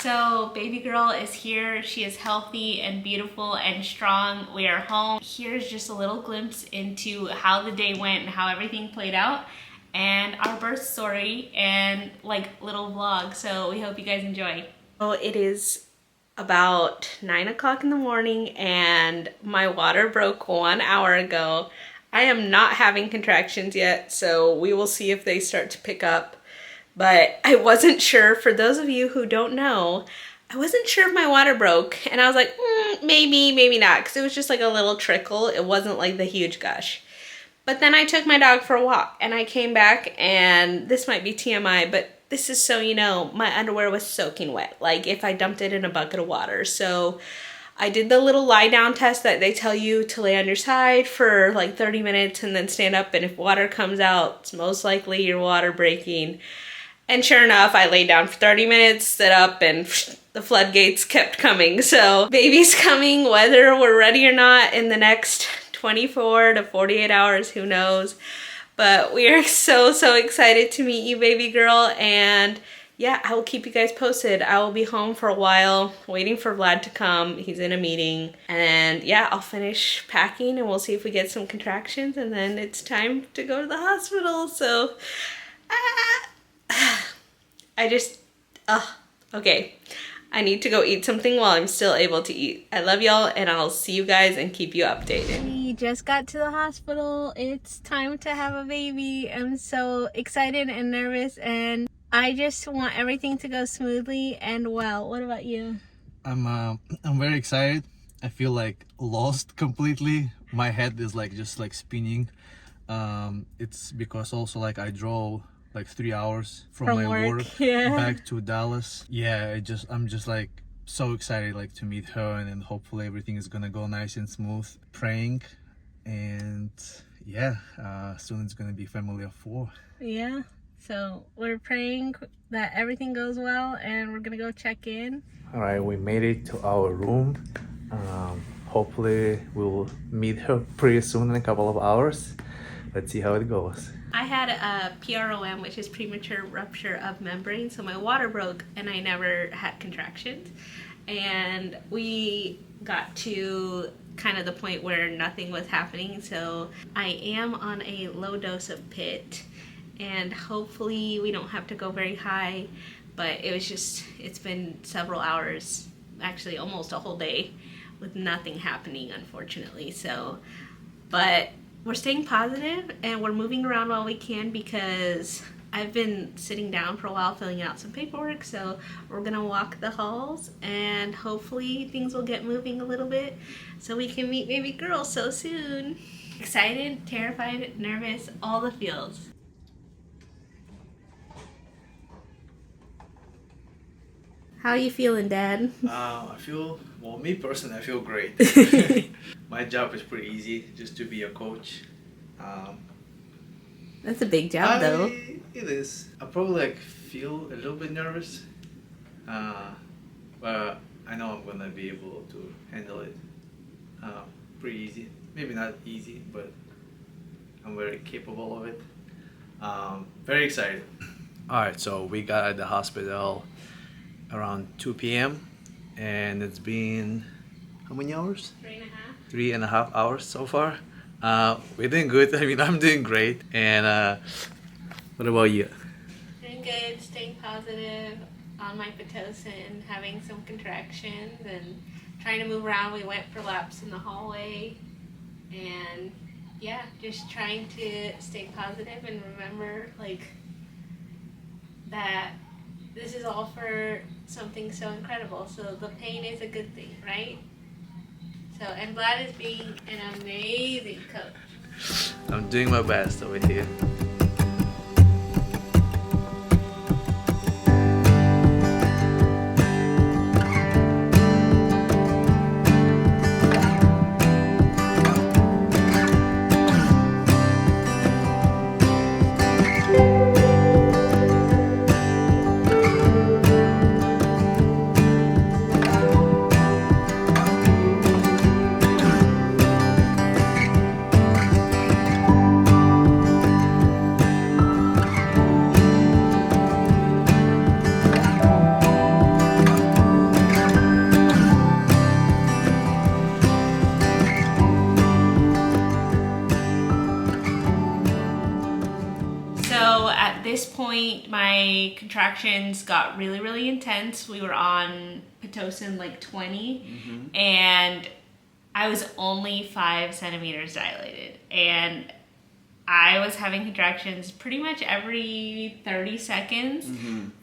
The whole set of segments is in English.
So baby girl is here. She is healthy and beautiful and strong. We are home. Here's just a little glimpse into how the day went and how everything played out and our birth story and like little vlog. So we hope you guys enjoy. Oh, it is about 9 o'clock in the morning and my water broke 1 hour ago. I am not having contractions yet, so we will see if they start to pick up. But I wasn't sure, for those of you who don't know, I wasn't sure if my water broke. And I was like, maybe, maybe not, because it was just like a little trickle. It wasn't like the huge gush. But then I took my dog for a walk and I came back, and this might be TMI, but this is so you know, my underwear was soaking wet, like if I dumped it in a bucket of water. So I did the little lie down test that they tell you to lay on your side for like 30 minutes and then stand up, and if water comes out, it's most likely your water breaking. And sure enough, I laid down for 30 minutes, stood up, and the floodgates kept coming. So baby's coming, whether we're ready or not, in the next 24 to 48 hours, who knows. But we are so excited to meet you, baby girl. And yeah, I will keep you guys posted. I will be home for a while, waiting for Vlad to come. He's in a meeting. And yeah, I'll finish packing and we'll see if we get some contractions. And then it's time to go to the hospital. So, okay. I need to go eat something while I'm still able to eat. I love y'all, and I'll see you guys and keep you updated. We just got to the hospital. It's time to have a baby. I'm so excited and nervous, and I just want everything to go smoothly and well. What about you? I'm very excited. I feel like lost completely. My head is like just like spinning. It's because also like I drove like 3 hours from my work back to Dallas. Yeah, I'm just like so excited like to meet her, and then hopefully everything is gonna go nice and smooth. Praying, and yeah, soon it's gonna be family of 4. Yeah, so we're praying that everything goes well, and we're gonna go check in. All right, we made it to our room. Hopefully we'll meet her pretty soon in a couple of hours. Let's see how it goes. I had a PROM, which is premature rupture of membrane, so my water broke and I never had contractions. And we got to kind of the point where nothing was happening, so I am on a low dose of PIT, and hopefully we don't have to go very high, but it's been several hours, actually almost a whole day, with nothing happening, unfortunately. So, but we're staying positive and we're moving around while we can, because I've been sitting down for a while filling out some paperwork. So we're gonna walk the halls and hopefully things will get moving a little bit so we can meet baby girl so soon. Excited, terrified, nervous, all the feels. How are you feeling, Dad? Well, me personally, I feel great. My job is pretty easy, just to be a coach. That's a big job, though. It is. I probably like feel a little bit nervous, but I know I'm gonna be able to handle it pretty easy. Maybe not easy, but I'm very capable of it. Very excited. All right, so we got at the hospital around 2 p.m. and it's been how many hours? 3.5. 3.5 hours so far. We're doing good. I mean, I'm doing great. And what about you? Doing good, staying positive, on my Pitocin, having some contractions and trying to move around. We went for laps in the hallway, and yeah, just trying to stay positive and remember like that this is all for something so incredible. So the pain is a good thing, right? So, and Vlad is being an amazing coach. I'm doing my best over here. contractions got really, really intense. We were on Pitocin like 20, and I was only 5 centimeters dilated, and I was having contractions pretty much every 30 seconds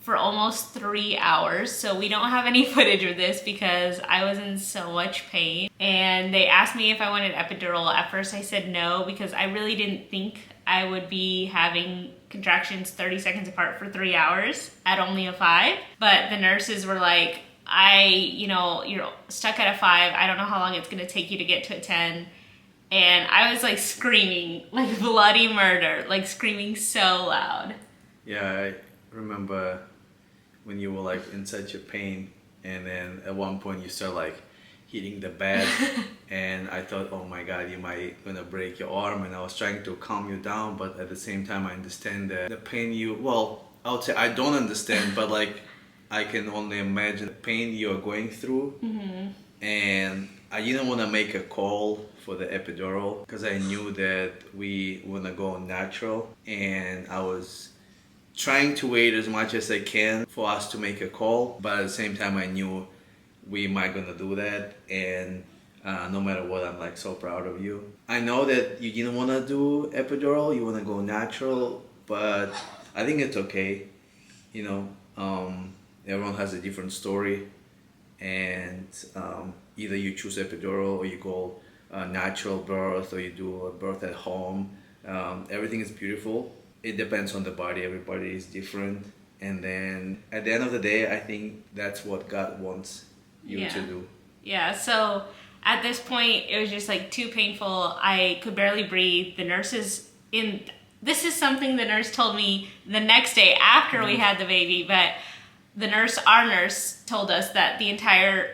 for almost 3 hours. So we don't have any footage of this because I was in so much pain. And they asked me if I wanted epidural. At first I said no because I really didn't think I would be having contractions 30 seconds apart for 3 hours at only a 5. But the nurses were like, you're stuck at a 5. I don't know how long it's gonna take you to get to a 10. And I was like screaming, like bloody murder, like screaming so loud. Yeah, I remember when you were like in such a pain, and then at one point you start like hitting the bed, and I thought, oh my God, you might gonna break your arm, and I was trying to calm you down, but at the same time I understand the pain I would say I don't understand, but like I can only imagine the pain you're going through. And I didn't want to make a call for the epidural because I knew that we want to go natural, and I was trying to wait as much as I can for us to make a call, but at the same time I knew we might gonna do that, and no matter what, I'm like so proud of you. I know that you didn't want to do epidural, you want to go natural, but I think it's okay. Everyone has a different story, and either you choose epidural or you go natural birth or you do a birth at home. Everything is beautiful. It depends on the body. Everybody is different. And then at the end of the day, I think that's what God wants you to do. Yeah, so at this point, it was just like too painful. I could barely breathe. The nurses this is something the nurse told me the next day after we had the baby, but our nurse told us that the entire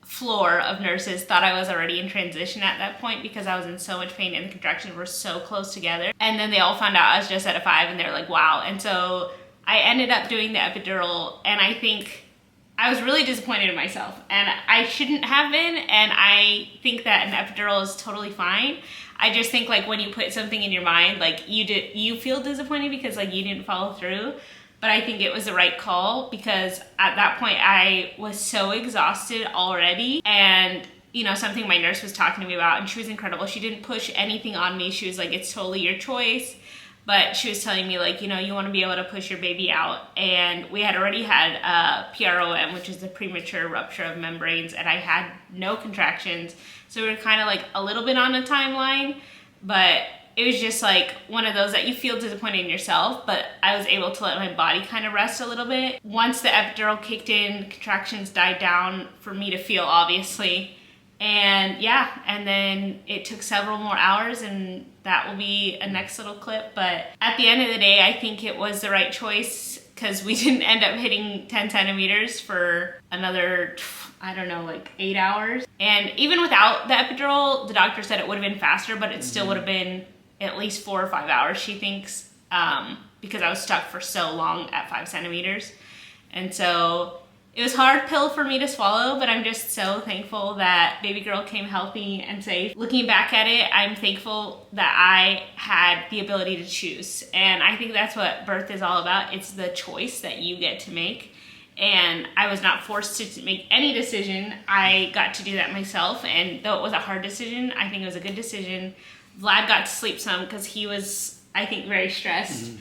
floor of nurses thought I was already in transition at that point because I was in so much pain and the contractions were so close together. And then they all found out I was just at a 5, and they were like, wow. And so I ended up doing the epidural, and I think I was really disappointed in myself, and I shouldn't have been, and I think that an epidural is totally fine. I just think like when you put something in your mind, like you feel disappointed because like you didn't follow through. But I think it was the right call because at that point I was so exhausted already. And, something my nurse was talking to me about, and she was incredible. She didn't push anything on me. She was like, it's totally your choice. But she was telling me like, you want to be able to push your baby out. And we had already had PROM, which is the premature rupture of membranes. And I had no contractions. So we were kind of like a little bit on a timeline. But it was just like one of those that you feel disappointed in yourself, but I was able to let my body kind of rest a little bit. Once the epidural kicked in, contractions died down for me to feel, obviously. And then it took several more hours, and that will be a next little clip. But at the end of the day, I think it was the right choice because we didn't end up hitting 10 centimeters for another, 8 hours. And even without the epidural, the doctor said it would have been faster, but it still would have been at least 4 or 5 hours, she thinks, because I was stuck for so long at 5 centimeters. And so it was a hard pill for me to swallow, but I'm just so thankful that baby girl came healthy and safe. Looking back at it, I'm thankful that I had the ability to choose. And I think that's what birth is all about. It's the choice that you get to make. And I was not forced to make any decision. I got to do that myself. And though it was a hard decision, I think it was a good decision. Vlad got to sleep some because he was, I think, very stressed.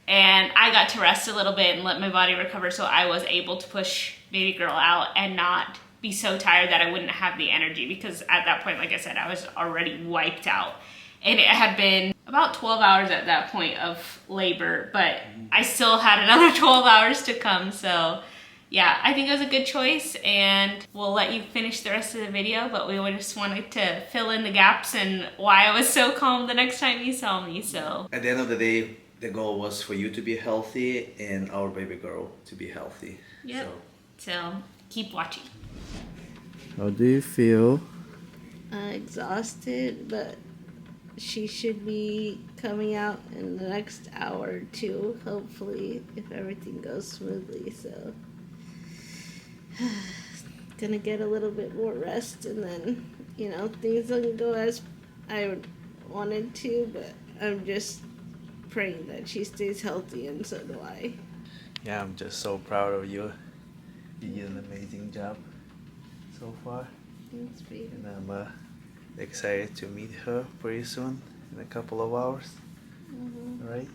And I got to rest a little bit and let my body recover, so I was able to push baby girl out and not be so tired that I wouldn't have the energy, because at that point, like I said, I was already wiped out. And it had been about 12 hours at that point of labor, but I still had another 12 hours to come. So yeah, I think it was a good choice, and we'll let you finish the rest of the video, but we just wanted to fill in the gaps and why I was so calm the next time you saw me. So at the end of the day, the goal was for you to be healthy and our baby girl to be healthy. Yep. So keep watching. How do you feel? Exhausted, but she should be coming out in the next hour or two, hopefully, if everything goes smoothly. So gonna get a little bit more rest, and then things don't go as I wanted to, but I'm just praying that she stays healthy, and so do I. Yeah, I'm just so proud of you. You did an amazing job so far. Thanks, baby. And I'm excited to meet her pretty soon, in a couple of hours. All right?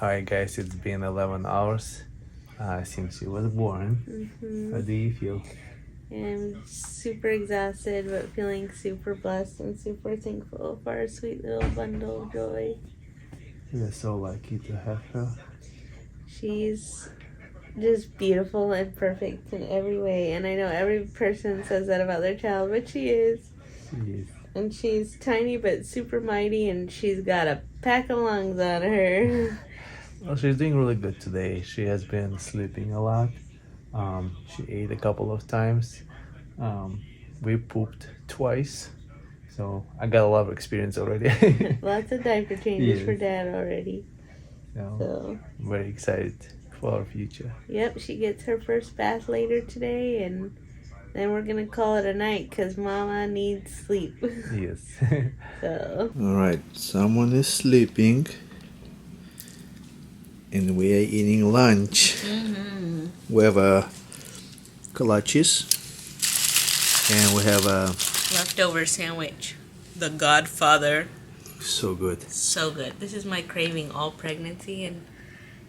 Alright guys, it's been 11 hours since she was born. How do you feel? I'm super exhausted, but feeling super blessed and super thankful for our sweet little bundle of joy. We're so lucky to have her. She's just beautiful and perfect in every way, and I know every person says that about their child, but she is. She is. And she's tiny but super mighty, and she's got a pack of lungs on her. Well, she's doing really good today. She has been sleeping a lot. She ate a couple of times. We pooped twice. So I got a lot of experience already. Lots of diaper changes Yes. for Dad already. So, I'm very excited for our future. yep, she gets her first bath later today, and then we're gonna call it a night because Mama needs sleep. Yes. So, Alright, someone is sleeping. And we are eating lunch. We have kolaches. And we have a... Leftover sandwich. The Godfather. So good. So good. This is my craving all pregnancy, and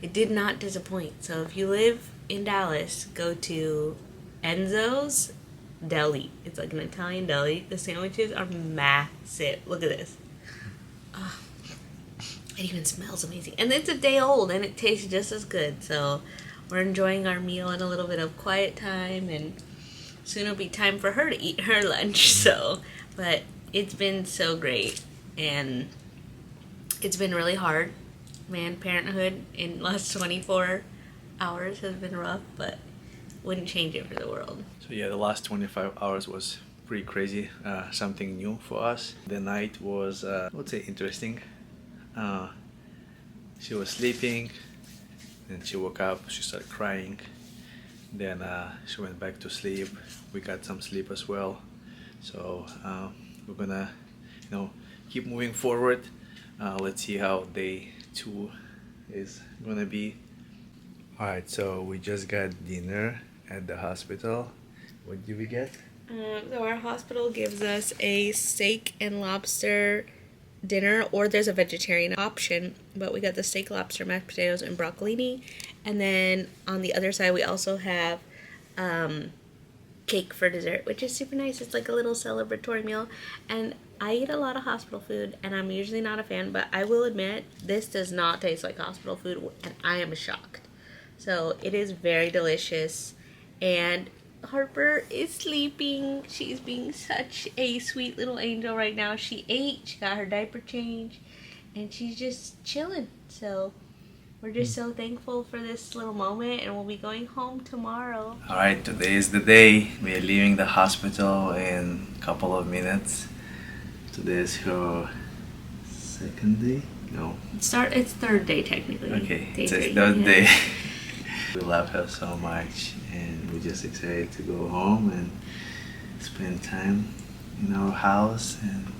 it did not disappoint. So if you live in Dallas, go to Enzo's Deli. It's like an Italian deli. The sandwiches are massive. Look at this. It even smells amazing. And it's a day old and it tastes just as good. So we're enjoying our meal and a little bit of quiet time, and soon it'll be time for her to eat her lunch. So, but it's been so great, and it's been really hard. Man, parenthood in the last 24 hours has been rough, but wouldn't change it for the world. So yeah, the last 25 hours was pretty crazy. Something new for us. The night was, I would say, interesting. She was sleeping, then she woke up, she started crying. Then she went back to sleep. We got some sleep as well. So we're gonna, keep moving forward. Let's see how day 2 is gonna be. Alright, so we just got dinner at the hospital. What did we get? So our hospital gives us a steak and lobster dinner, or there's a vegetarian option, but we got the steak, lobster, mashed potatoes, and broccolini. And then on the other side we also have cake for dessert, which is super nice. It's like a little celebratory meal. And I eat a lot of hospital food, and I'm usually not a fan, but I will admit this does not taste like hospital food, and I am shocked. So it is very delicious. And Harper is sleeping. She's being such a sweet little angel right now. She ate, she got her diaper changed, and she's just chilling. So we're just so thankful for this little moment, and we'll be going home tomorrow. Alright, today is the day. We are leaving the hospital in a couple of minutes. Today is her second day? No. It's third day technically. Okay, Day it's three, the third yeah. day. We love her so much, and we're just excited to go home and spend time in our house and,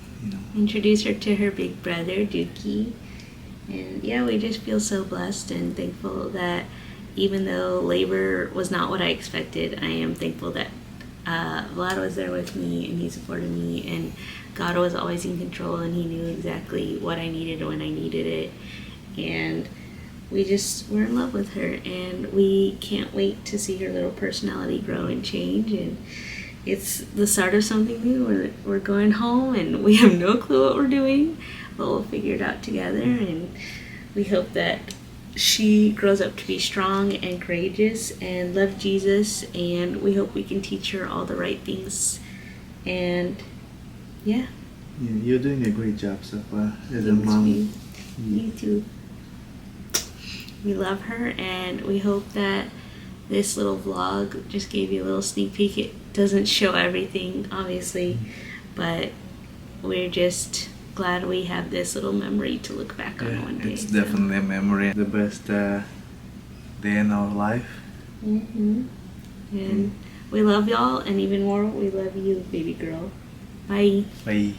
Introduce her to her big brother, Dookie. And yeah, we just feel so blessed and thankful that even though labor was not what I expected, I am thankful that Vlad was there with me and he supported me, and God was always in control and he knew exactly what I needed when I needed it. And we're in love with her, and we can't wait to see her little personality grow and change. And it's the start of something new. We're going home, and we have no clue what we're doing, but we'll figure it out together. And we hope that she grows up to be strong and courageous and love Jesus, and we hope we can teach her all the right things. And yeah, you're doing a great job so far as a thanks, mom. me too. We love her, and we hope that this little vlog just gave you a little sneak peek. It doesn't show everything, obviously, but we're just glad we have this little memory to look back on one day. It's definitely a memory. The best day in our life. And we love y'all, and even more, we love you, baby girl. Bye. Bye.